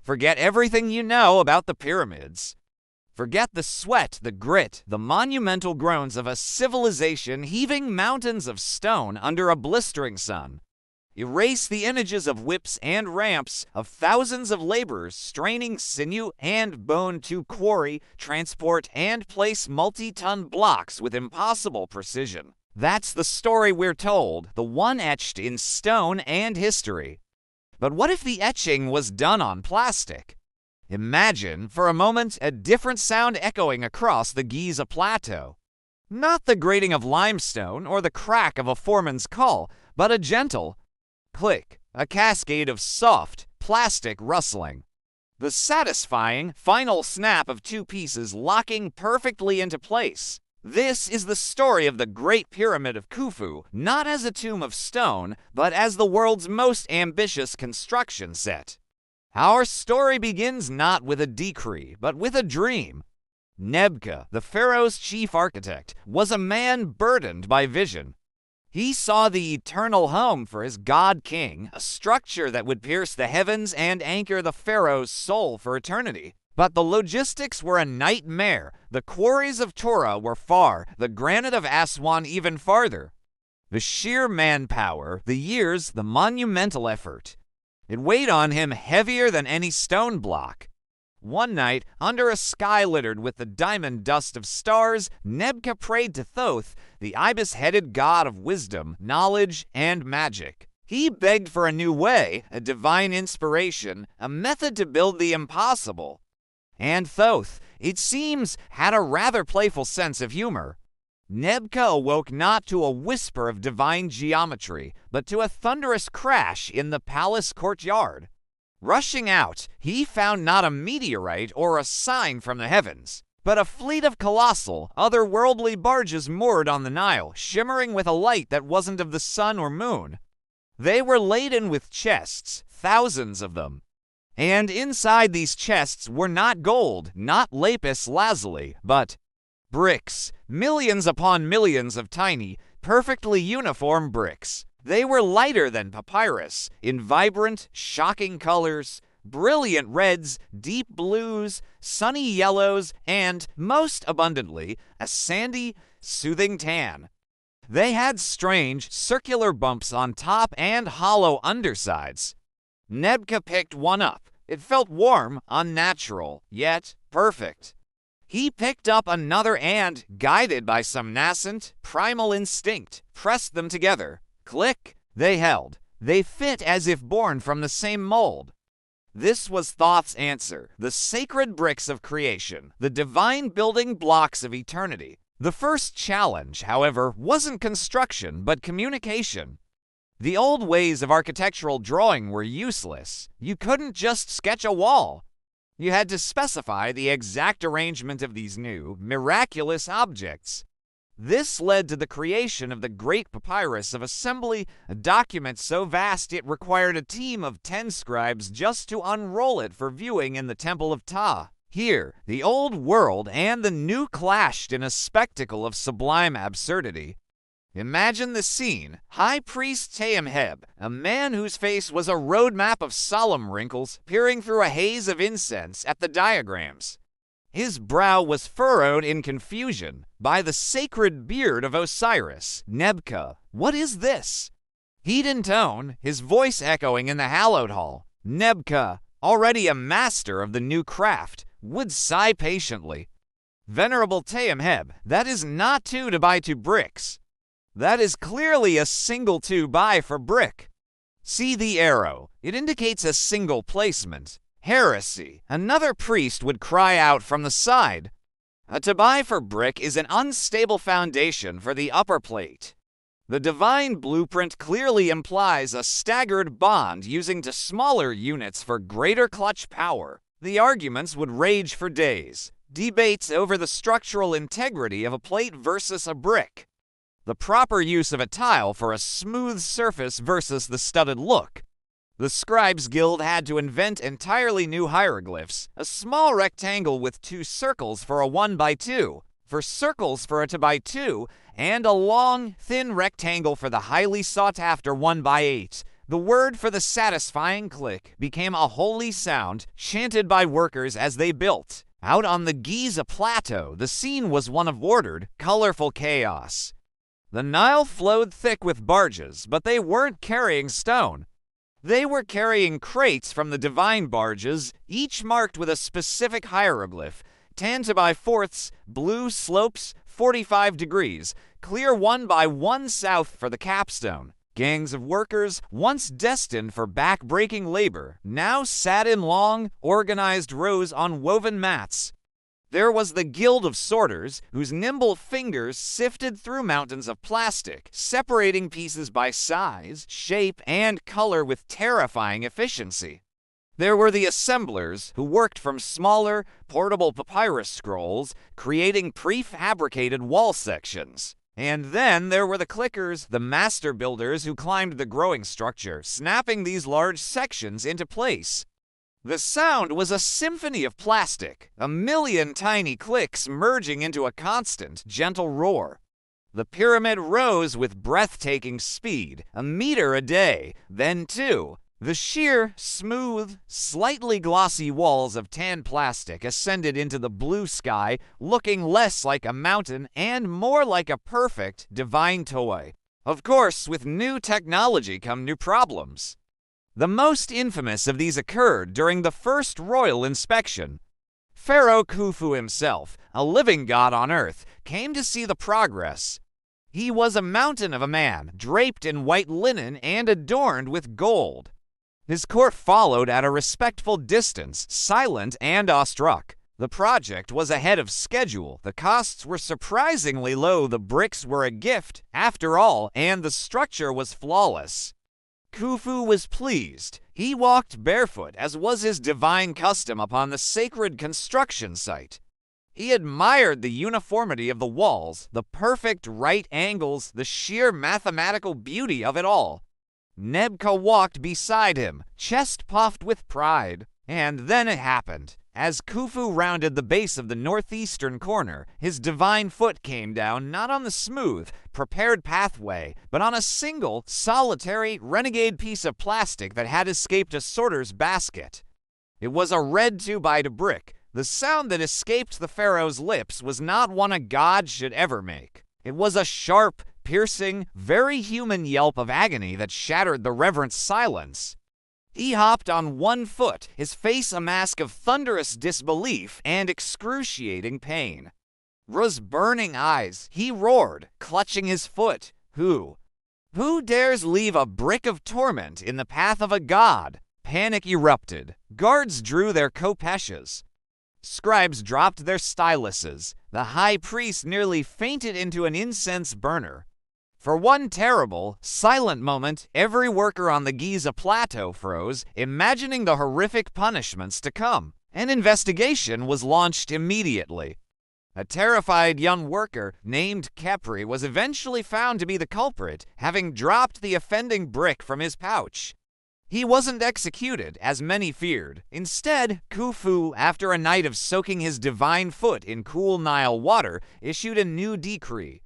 Forget everything you know about the pyramids. Forget the sweat, the grit, the monumental groans of a civilization heaving mountains of stone under a blistering sun. Erase the images of whips and ramps, of thousands of laborers straining sinew and bone to quarry, transport, and place multi-ton blocks with impossible precision. That's the story we're told, the one etched in stone and history. But what if the etching was done on plastic? Imagine, for a moment, a different sound echoing across the Giza Plateau. Not the grating of limestone or the crack of a foreman's call, but a gentle click, a cascade of soft, plastic rustling. The satisfying, final snap of two pieces locking perfectly into place. This is the story of the Great Pyramid of Khufu, not as a tomb of stone, but as the world's most ambitious construction set. Our story begins not with a decree, but with a dream. Nebka, the pharaoh's chief architect, was a man burdened by vision. He saw the eternal home for his god-king, a structure that would pierce the heavens and anchor the pharaoh's soul for eternity. But the logistics were a nightmare. The quarries of Torah were far, the granite of Aswan even farther. The sheer manpower, the years, the monumental effort. It weighed on him heavier than any stone block. One night, under a sky littered with the diamond dust of stars, Nebka prayed to Thoth, the ibis-headed god of wisdom, knowledge, and magic. He begged for a new way, a divine inspiration, a method to build the impossible. And Thoth, it seems, had a rather playful sense of humor. Nebka awoke not to a whisper of divine geometry, but to a thunderous crash in the palace courtyard. Rushing out, he found not a meteorite or a sign from the heavens, but a fleet of colossal, otherworldly barges moored on the Nile, shimmering with a light that wasn't of the sun or moon. They were laden with chests, thousands of them. And inside these chests were not gold, not lapis lazuli, but bricks, millions upon millions of tiny, perfectly uniform bricks. They were lighter than papyrus, in vibrant, shocking colors, brilliant reds, deep blues, sunny yellows, and, most abundantly, a sandy, soothing tan. They had strange, circular bumps on top and hollow undersides. Nebka picked one up. It felt warm, unnatural, yet perfect. He picked up another and, guided by some nascent, primal instinct, pressed them together. Click! They held. They fit as if born from the same mold. This was Thoth's answer, the sacred bricks of creation, the divine building blocks of eternity. The first challenge, however, wasn't construction, but communication. The old ways of architectural drawing were useless. You couldn't just sketch a wall. You had to specify the exact arrangement of these new, miraculous objects. This led to the creation of the Great Papyrus of Assembly, a document so vast it required a team of 10 scribes just to unroll it for viewing in the Temple of Thoth. Here, the old world and the new clashed in a spectacle of sublime absurdity. Imagine the scene. High Priest Taimheb, a man whose face was a roadmap of solemn wrinkles, peering through a haze of incense at the diagrams. His brow was furrowed in confusion. By the sacred beard of Osiris, Nebka, what is this? Heat in tone, his voice echoing in the hallowed hall. Nebka, already a master of the new craft, would sigh patiently. Venerable Taimheb, that is not 2 to buy 2 bricks. That is clearly a single 2 buy for brick. See the arrow. It indicates a single placement. Heresy, another priest would cry out from the side. A to buy for brick is an unstable foundation for the upper plate. The divine blueprint clearly implies a staggered bond using to smaller units for greater clutch power. The arguments would rage for days. Debates over the structural integrity of a plate versus a brick. The proper use of a tile for a smooth surface versus the studded look. The Scribes Guild had to invent entirely new hieroglyphs, a small rectangle with 2 circles for a 1x2, for circles for a 2x2, and a long, thin rectangle for the highly sought-after 1x8. The word for the satisfying click became a holy sound chanted by workers as they built. Out on the Giza Plateau, the scene was one of ordered, colorful chaos. The Nile flowed thick with barges, but they weren't carrying stone. They were carrying crates from the divine barges, each marked with a specific hieroglyph: 10 to by fourths, blue slopes, 45 degrees, clear 1 by 1 south for the capstone. Gangs of workers, once destined for back-breaking labor, now sat in long, organized rows on woven mats. There was the Guild of Sorters, whose nimble fingers sifted through mountains of plastic, separating pieces by size, shape, and color with terrifying efficiency. There were the assemblers, who worked from smaller, portable papyrus scrolls, creating prefabricated wall sections. And then there were the clickers, the master builders who climbed the growing structure, snapping these large sections into place. The sound was a symphony of plastic, a million tiny clicks merging into a constant, gentle roar. The pyramid rose with breathtaking speed, a meter a day, then 2. The sheer, smooth, slightly glossy walls of tan plastic ascended into the blue sky, looking less like a mountain and more like a perfect, divine toy. Of course, with new technology come new problems. The most infamous of these occurred during the first royal inspection. Pharaoh Khufu himself, a living god on earth, came to see the progress. He was a mountain of a man, draped in white linen and adorned with gold. His court followed at a respectful distance, silent and awestruck. The project was ahead of schedule, the costs were surprisingly low, the bricks were a gift, after all, and the structure was flawless. Khufu was pleased. He walked barefoot, as was his divine custom upon the sacred construction site. He admired the uniformity of the walls, the perfect right angles, the sheer mathematical beauty of it all. Nebka walked beside him, chest puffed with pride. And then it happened. As Khufu rounded the base of the northeastern corner, his divine foot came down not on the smooth, prepared pathway, but on a single, solitary, renegade piece of plastic that had escaped a sorter's basket. It was a red 2x2 brick. The sound that escaped the pharaoh's lips was not one a god should ever make. It was a sharp, piercing, very human yelp of agony that shattered the reverent silence. He hopped on one foot, his face a mask of thunderous disbelief and excruciating pain. Ru's burning eyes, he roared, clutching his foot. Who dares leave a brick of torment in the path of a god? Panic erupted. Guards drew their kopeshes. Scribes dropped their styluses. The high priest nearly fainted into an incense burner. For one terrible, silent moment, every worker on the Giza Plateau froze, imagining the horrific punishments to come. An investigation was launched immediately. A terrified young worker named Kepri was eventually found to be the culprit, having dropped the offending brick from his pouch. He wasn't executed, as many feared. Instead, Khufu, after a night of soaking his divine foot in cool Nile water, issued a new decree.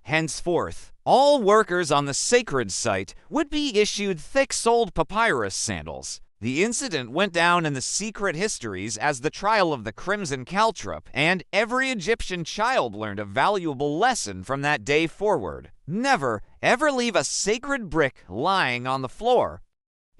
Henceforth, all workers on the sacred site would be issued thick-soled papyrus sandals. The incident went down in the secret histories as the trial of the Crimson Caltrop, and every Egyptian child learned a valuable lesson from that day forward. Never, ever leave a sacred brick lying on the floor.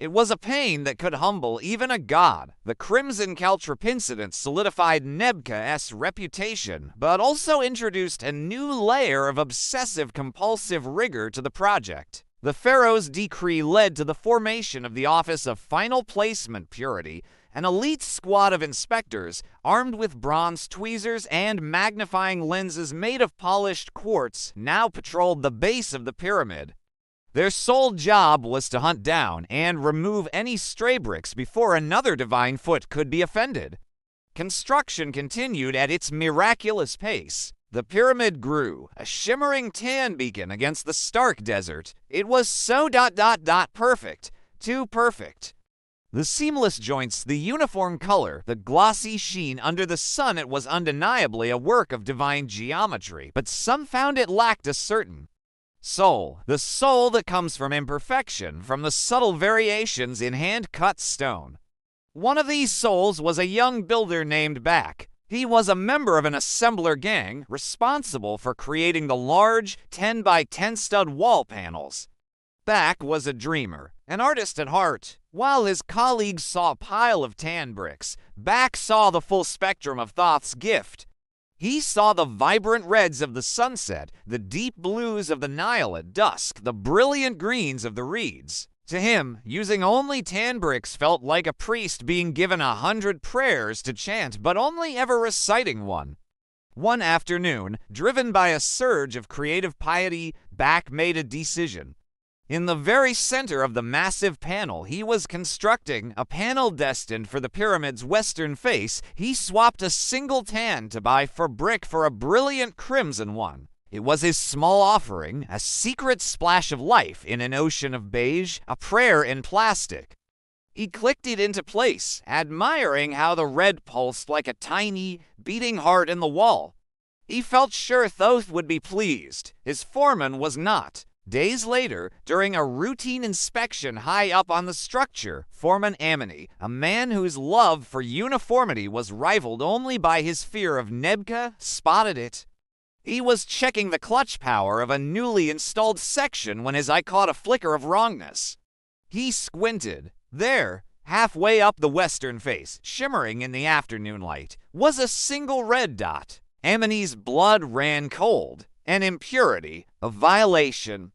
It was a pain that could humble even a god. The Crimson Caltrop incident solidified Nebka's reputation, but also introduced a new layer of obsessive-compulsive rigor to the project. The pharaoh's decree led to the formation of the Office of Final Placement Purity, an elite squad of inspectors armed with bronze tweezers and magnifying lenses made of polished quartz now patrolled the base of the pyramid. Their sole job was to hunt down and remove any stray bricks before another divine foot could be offended. Construction continued at its miraculous pace. The pyramid grew, a shimmering tan beacon against the stark desert. It was so perfect, too perfect. The seamless joints, the uniform color, the glossy sheen under the sun, it was undeniably a work of divine geometry, but some found it lacked a certain Soul, the soul that comes from imperfection, from the subtle variations in hand-cut stone. One of these souls was a young builder named Back. He was a member of an assembler gang responsible for creating the large 10 by 10 stud wall panels. Back was a dreamer, an artist at heart. While his colleagues saw a pile of tan bricks, Back saw the full spectrum of Thoth's gift. He saw the vibrant reds of the sunset, the deep blues of the Nile at dusk, the brilliant greens of the reeds. To him, using only tan bricks felt like a priest being given 100 prayers to chant, but only ever reciting one. One afternoon, driven by a surge of creative piety, Back made a decision. In the very center of the massive panel he was constructing, a panel destined for the pyramid's western face, he swapped a single tan to buy for brick for a brilliant crimson one. It was his small offering, a secret splash of life in an ocean of beige, a prayer in plastic. He clicked it into place, admiring how the red pulsed like a tiny, beating heart in the wall. He felt sure Thoth would be pleased. His foreman was not. Days later, during a routine inspection high up on the structure, Foreman Amini, a man whose love for uniformity was rivaled only by his fear of Nebka, spotted it. He was checking the clutch power of a newly installed section when his eye caught a flicker of wrongness. He squinted. There, halfway up the western face, shimmering in the afternoon light, was a single red dot. Amini's blood ran cold. An impurity, a violation,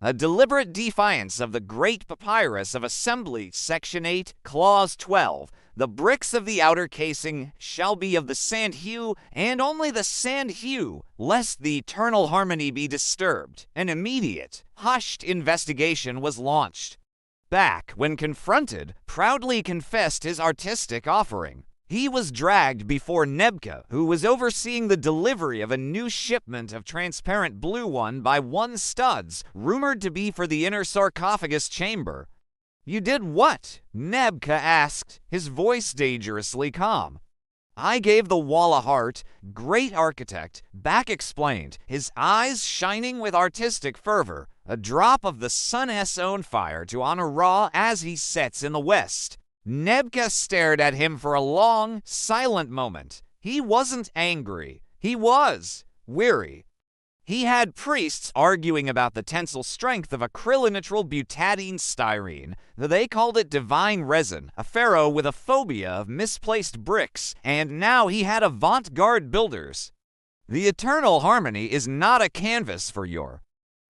a deliberate defiance of the Great Papyrus of Assembly, Section 8, Clause 12. The bricks of the outer casing shall be of the sand hue, and only the sand hue, lest the eternal harmony be disturbed. An immediate, hushed investigation was launched. Back, when confronted, proudly confessed his artistic offering. He was dragged before Nebka, who was overseeing the delivery of a new shipment of transparent blue one by one studs, rumored to be for the inner sarcophagus chamber. "You did what?" Nebka asked, his voice dangerously calm. "I gave the wall a heart, great architect," Back explained, his eyes shining with artistic fervor, "a drop of the sun's own fire to honor Ra as he sets in the west." Nebka stared at him for a long, silent moment. He wasn't angry. He was weary. He had priests arguing about the tensile strength of acrylonitrile butadiene styrene. They called it divine resin, a pharaoh with a phobia of misplaced bricks, and now he had avant-garde builders. The eternal harmony is not a canvas for your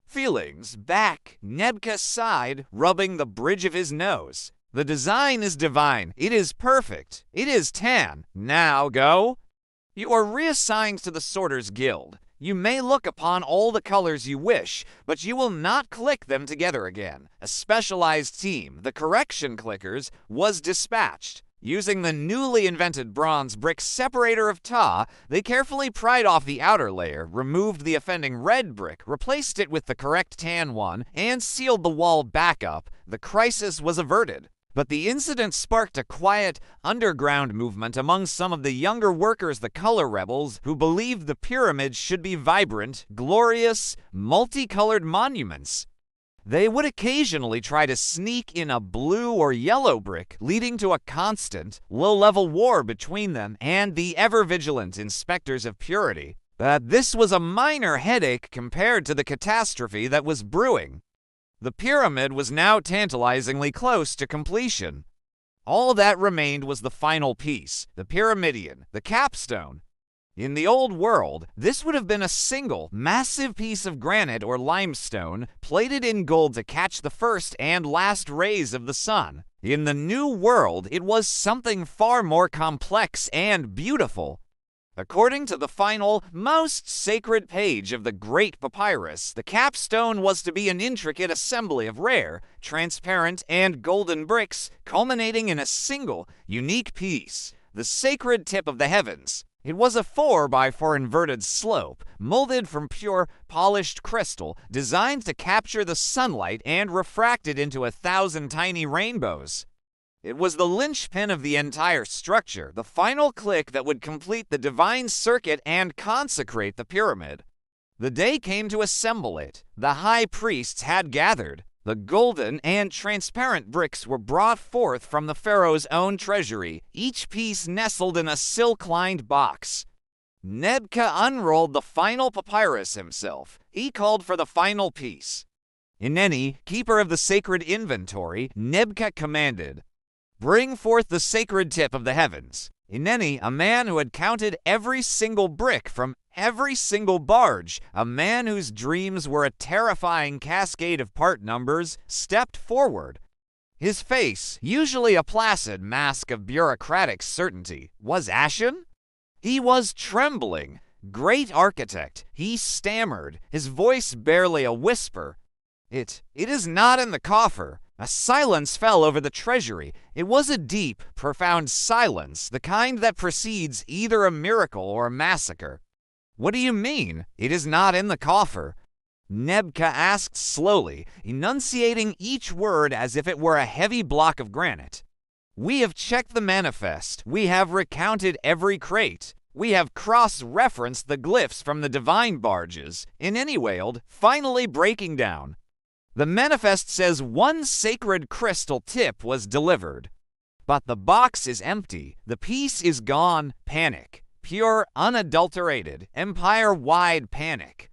feelings. Back, Nebka sighed, rubbing the bridge of his nose. The design is divine. It is perfect. It is tan. Now go. You are reassigned to the Sorters Guild. You may look upon all the colors you wish, but you will not click them together again. A specialized team, the correction clickers, was dispatched. Using the newly invented bronze brick separator of Thoth, they carefully pried off the outer layer, removed the offending red brick, replaced it with the correct tan one, and sealed the wall back up. The crisis was averted. But the incident sparked a quiet, underground movement among some of the younger workers, the color rebels, who believed the pyramids should be vibrant, glorious, multicolored monuments. They would occasionally try to sneak in a blue or yellow brick, leading to a constant, low-level war between them and the ever-vigilant inspectors of purity. But this was a minor headache compared to the catastrophe that was brewing. The pyramid was now tantalizingly close to completion. All that remained was the final piece, the pyramidion, the capstone. In the old world, this would have been a single, massive piece of granite or limestone, plated in gold to catch the first and last rays of the sun. In the new world, it was something far more complex and beautiful. According to the final, most sacred page of the Great Papyrus, the capstone was to be an intricate assembly of rare, transparent, and golden bricks, culminating in a single, unique piece, the sacred tip of the heavens. It was a 4x4 inverted slope, molded from pure, polished crystal, designed to capture the sunlight and refract it into 1,000 tiny rainbows. It was the linchpin of the entire structure, the final click that would complete the divine circuit and consecrate the pyramid. The day came to assemble it. The high priests had gathered. The golden and transparent bricks were brought forth from the pharaoh's own treasury, each piece nestled in a silk-lined box. Nebka unrolled the final papyrus himself. He called for the final piece. Ineni, keeper of the sacred inventory, Nebka commanded, "Bring forth the sacred tip of the heavens." Ineni, a man who had counted every single brick from every single barge, a man whose dreams were a terrifying cascade of part numbers, stepped forward. His face, usually a placid mask of bureaucratic certainty, was ashen. He was trembling. Great architect, he stammered, his voice barely a whisper. It is not in the coffer." A silence fell over the treasury. It was a deep, profound silence, the kind that precedes either a miracle or a massacre. "What do you mean? It is not in the coffer?" Nebka asked slowly, enunciating each word as if it were a heavy block of granite. "We have checked the manifest. We have recounted every crate. We have cross-referenced the glyphs from the divine barges," Ineni wailed, finally breaking down. "The manifest says one sacred crystal tip was delivered. But the box is empty. The piece is gone. Panic. Pure, unadulterated, empire-wide panic.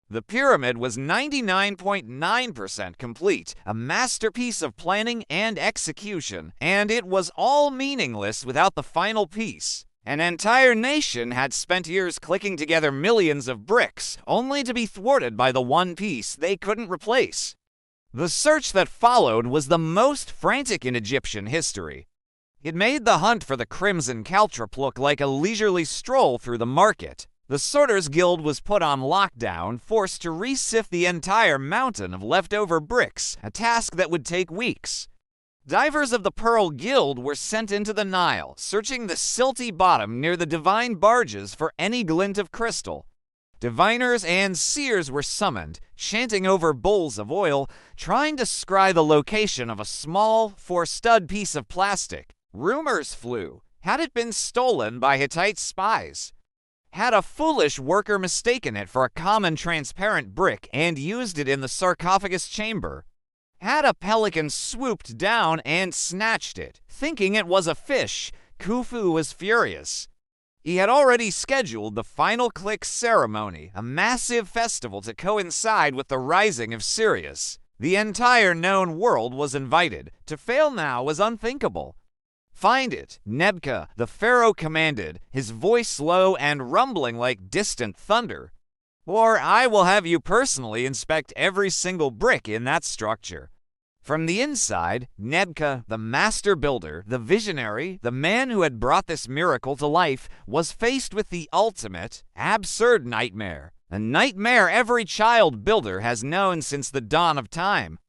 The pyramid was 99.9% complete, a masterpiece of planning and execution, and it was all meaningless without the final piece. An entire nation had spent years clicking together millions of bricks, only to be thwarted by the one piece they couldn't replace. The search that followed was the most frantic in Egyptian history. It made the hunt for the Crimson Caltrop look like a leisurely stroll through the market. The Sorters Guild was put on lockdown, forced to re-sift the entire mountain of leftover bricks, a task that would take weeks. Divers of the Pearl Guild were sent into the Nile, searching the silty bottom near the divine barges for any glint of crystal. Diviners and seers were summoned, chanting over bowls of oil, trying to scry the location of a small, four-stud piece of plastic. Rumors flew. Had it been stolen by Hittite spies? Had a foolish worker mistaken it for a common transparent brick and used it in the sarcophagus chamber? Had a pelican swooped down and snatched it, thinking it was a fish? Khufu was furious. He had already scheduled the final click ceremony, a massive festival to coincide with the rising of Sirius. The entire known world was invited. To fail now was unthinkable. "Find it," Nebka, the pharaoh commanded, his voice low and rumbling like distant thunder. "Or I will have you personally inspect every single brick in that structure." From the inside, Nebka, the master builder, the visionary, the man who had brought this miracle to life, was faced with the ultimate, absurd nightmare. A nightmare every child builder has known since the dawn of time.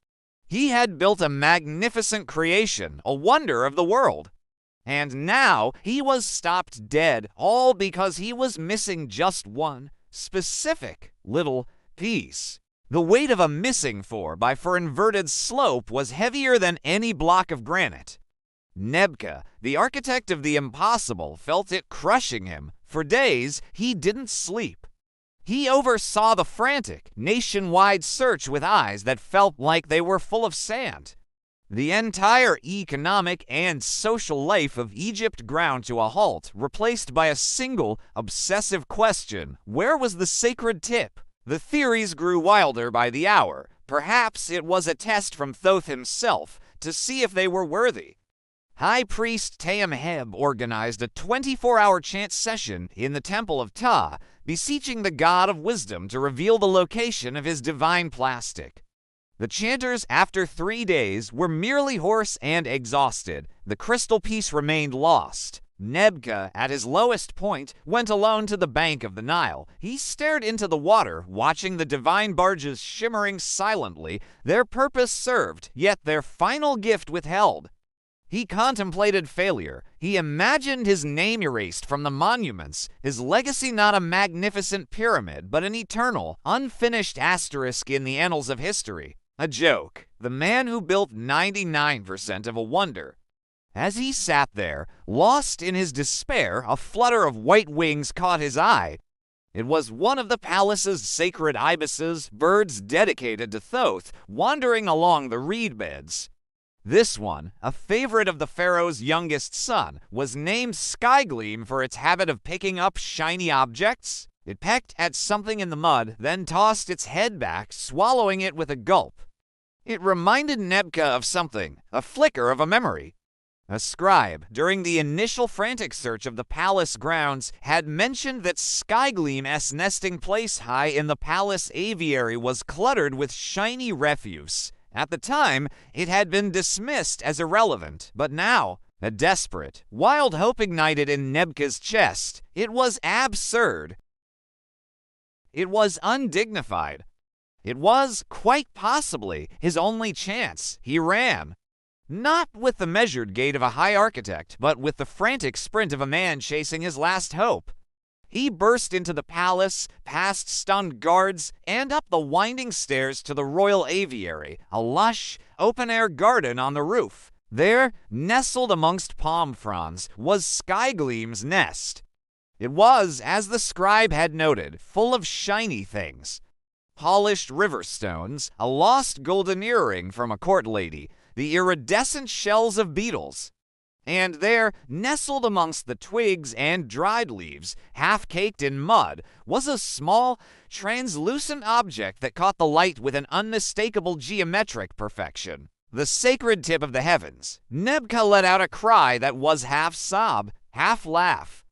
He had built a magnificent creation, a wonder of the world. And now he was stopped dead, all because he was missing just one specific little piece. The weight of a missing 4x4 inverted slope was heavier than any block of granite. Nebka, the architect of the impossible, felt it crushing him. For days, he didn't sleep. He oversaw the frantic, nationwide search with eyes that felt like they were full of sand. The entire economic and social life of Egypt ground to a halt, replaced by a single, obsessive question: where was the sacred tip? The theories grew wilder by the hour. Perhaps it was a test from Thoth himself to see if they were worthy. High Priest Taamheb organized a 24-hour chant session in the Temple of Ptah, beseeching the God of Wisdom to reveal the location of his divine plastic. The chanters, after 3 days, were merely hoarse and exhausted. The crystal piece remained lost. Nebka, at his lowest point, went alone to the bank of the Nile. He stared into the water, watching the divine barges shimmering silently, their purpose served, yet their final gift withheld. He contemplated failure. He imagined his name erased from the monuments, his legacy not a magnificent pyramid, but an eternal, unfinished asterisk in the annals of history. A joke. The man who built 99% of a wonder. As he sat there, lost in his despair, a flutter of white wings caught his eye. It was one of the palace's sacred ibises, birds dedicated to Thoth, wandering along the reed beds. This one, a favorite of the pharaoh's youngest son, was named Skygleam for its habit of picking up shiny objects. It pecked at something in the mud, then tossed its head back, swallowing it with a gulp. It reminded Nebka of something, a flicker of a memory. A scribe, during the initial frantic search of the palace grounds, had mentioned that Skygleam's nesting place high in the palace aviary was cluttered with shiny refuse. At the time, it had been dismissed as irrelevant, but now, a desperate, wild hope ignited in Nebka's chest. It was absurd. It was undignified. It was, quite possibly, his only chance. He ran. Not with the measured gait of a high architect, but with the frantic sprint of a man chasing his last hope. He burst into the palace, past stunned guards, and up the winding stairs to the royal aviary, a lush, open-air garden on the roof. There, nestled amongst palm fronds, was Skygleam's nest. It was, as the scribe had noted, full of shiny things. Polished river stones, a lost golden earring from a court lady, the iridescent shells of beetles. And there, nestled amongst the twigs and dried leaves, half-caked in mud, was a small, translucent object that caught the light with an unmistakable geometric perfection. The sacred tip of the heavens. Nebka let out a cry that was half sob, half laugh.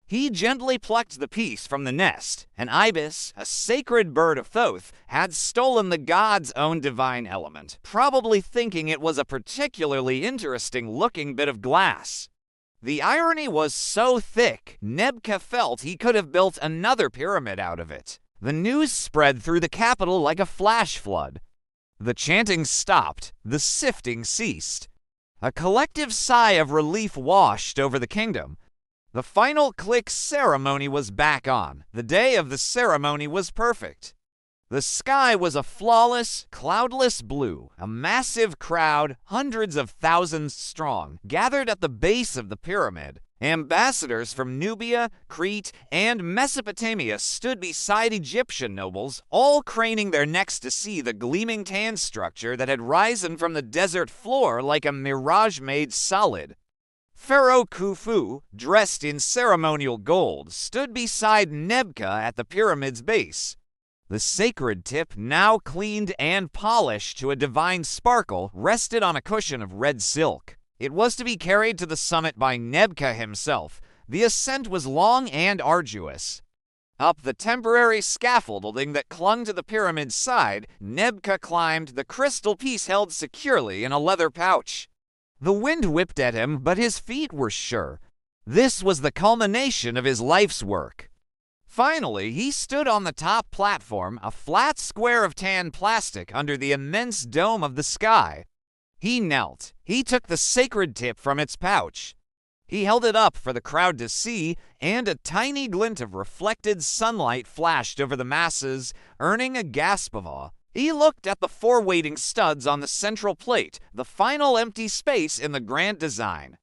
He gently plucked the piece from the nest. An ibis, a sacred bird of Thoth, had stolen the god's own divine element, probably thinking it was a particularly interesting-looking bit of glass. The irony was so thick, Nebka felt he could have built another pyramid out of it. The news spread through the capital like a flash flood. The chanting stopped, the sifting ceased. A collective sigh of relief washed over the kingdom. The final click ceremony was back on. The day of the ceremony was perfect. The sky was a flawless, cloudless blue. A massive crowd, hundreds of thousands strong, gathered at the base of the pyramid. Ambassadors from Nubia, Crete, and Mesopotamia stood beside Egyptian nobles, all craning their necks to see the gleaming tan structure that had risen from the desert floor like a mirage-made solid. Pharaoh Khufu, dressed in ceremonial gold, stood beside Nebka at the pyramid's base. The sacred tip, now cleaned and polished to a divine sparkle, rested on a cushion of red silk. It was to be carried to the summit by Nebka himself. The ascent was long and arduous. Up the temporary scaffolding that clung to the pyramid's side, Nebka climbed, the crystal piece held securely in a leather pouch. The wind whipped at him, but his feet were sure. This was the culmination of his life's work. Finally, he stood on the top platform, a flat square of tan plastic under the immense dome of the sky. He knelt. He took the sacred tip from its pouch. He held it up for the crowd to see, and a tiny glint of reflected sunlight flashed over the masses, earning a gasp of awe. He looked at the four waiting studs on the central plate, the final empty space in the grand design.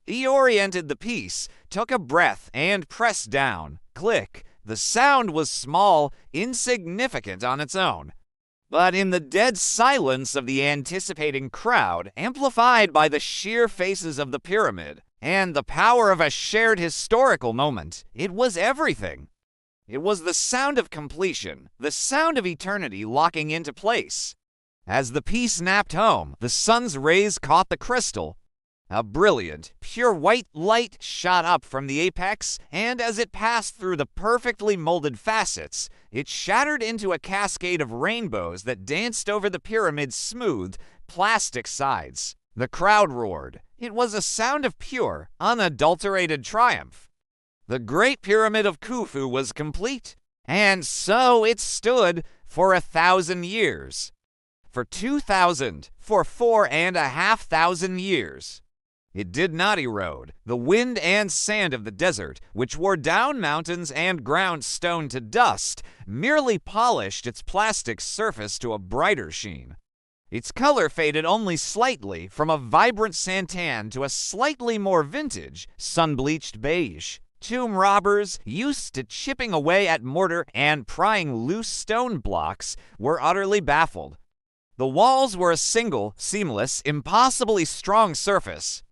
He oriented the piece, took a breath, and pressed down. Click. The sound was small, insignificant on its own. But in the dead silence of the anticipating crowd, amplified by the sheer faces of the pyramid, and the power of a shared historical moment, it was everything. It was the sound of completion, the sound of eternity locking into place. As the piece snapped home, the sun's rays caught the crystal. A brilliant, pure white light shot up from the apex, and as it passed through the perfectly molded facets, it shattered into a cascade of rainbows that danced over the pyramid's smooth, plastic sides. The crowd roared. It was a sound of pure, unadulterated triumph. The Great Pyramid of Khufu was complete, and so it stood for 1,000 years. For 2,000, for 4,500 years. It did not erode. The wind and sand of the desert, which wore down mountains and ground stone to dust, merely polished its plastic surface to a brighter sheen. Its color faded only slightly from a vibrant santan to a slightly more vintage, sun-bleached beige. Tomb robbers, used to chipping away at mortar and prying loose stone blocks, were utterly baffled. The walls were a single, seamless, impossibly strong surface.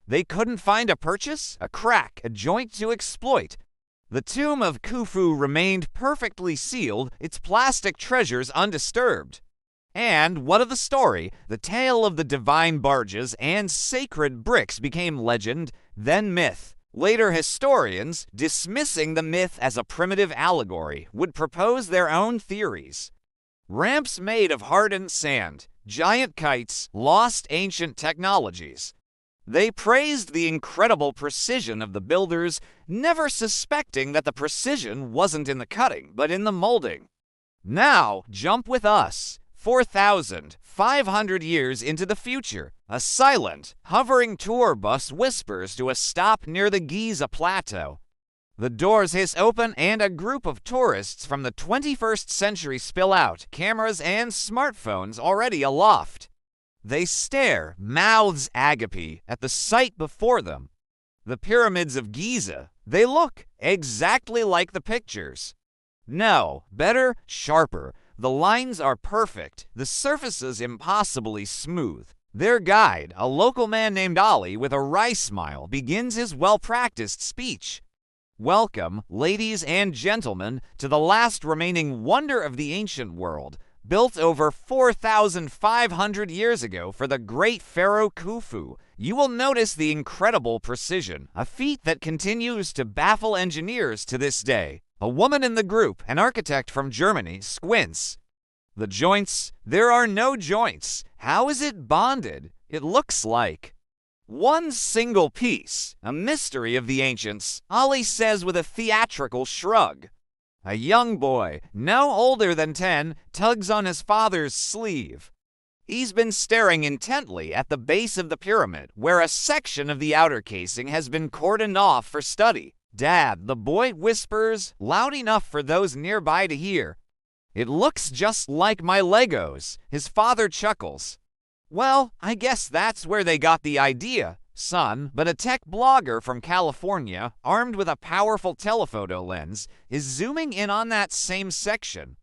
They couldn't find a purchase, a crack, a joint to exploit. The tomb of Khufu remained perfectly sealed, its plastic treasures undisturbed. And what of the story? The tale of the divine barges and sacred bricks became legend, then myth. Later historians, dismissing the myth as a primitive allegory, would propose their own theories. Ramps made of hardened sand, giant kites, lost ancient technologies. They praised the incredible precision of the builders, never suspecting that the precision wasn't in the cutting, but in the molding. Now, jump with us, 4,500 years into the future. A silent, hovering tour bus whispers to a stop near the Giza Plateau. The doors hiss open and a group of tourists from the 21st century spill out, cameras and smartphones already aloft. They stare, mouths agape, at the sight before them. The pyramids of Giza, they look exactly like the pictures. No, better, sharper. The lines are perfect, the surfaces impossibly smooth. Their guide, a local man named Ali with a wry smile, begins his well-practiced speech. Welcome, ladies and gentlemen, to the last remaining wonder of the ancient world, built over 4,500 years ago for the great pharaoh Khufu. You will notice the incredible precision, a feat that continues to baffle engineers to this day. A woman in the group, an architect from Germany, squints. The joints? There are no joints. How is it bonded? It looks like one single piece, a mystery of the ancients, Ali says with a theatrical shrug. A young boy, no older than 10, tugs on his father's sleeve. He's been staring intently at the base of the pyramid, where a section of the outer casing has been cordoned off for study. Dad, the boy whispers, loud enough for those nearby to hear. It looks just like my Legos. His father chuckles. Well, I guess that's where they got the idea, son, but a tech blogger from California, armed with a powerful telephoto lens, is zooming in on that same section.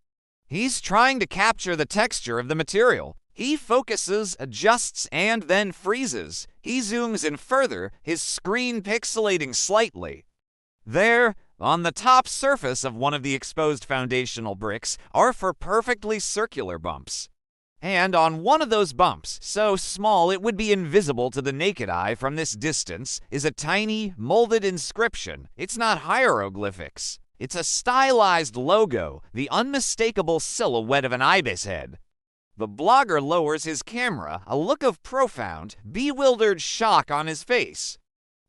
He's trying to capture the texture of the material. He focuses, adjusts, and then freezes. He zooms in further, his screen pixelating slightly. There, on the top surface of one of the exposed foundational bricks, are four perfectly circular bumps. And on one of those bumps, so small it would be invisible to the naked eye from this distance, is a tiny, molded inscription. It's not hieroglyphics. It's a stylized logo, the unmistakable silhouette of an ibis head. The blogger lowers his camera, a look of profound, bewildered shock on his face.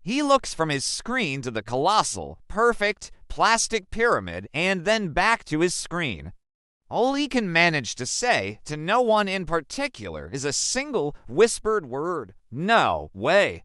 He looks from his screen to the colossal, perfect, plastic pyramid and then back to his screen. All he can manage to say, to no one in particular, is a single whispered word. No way.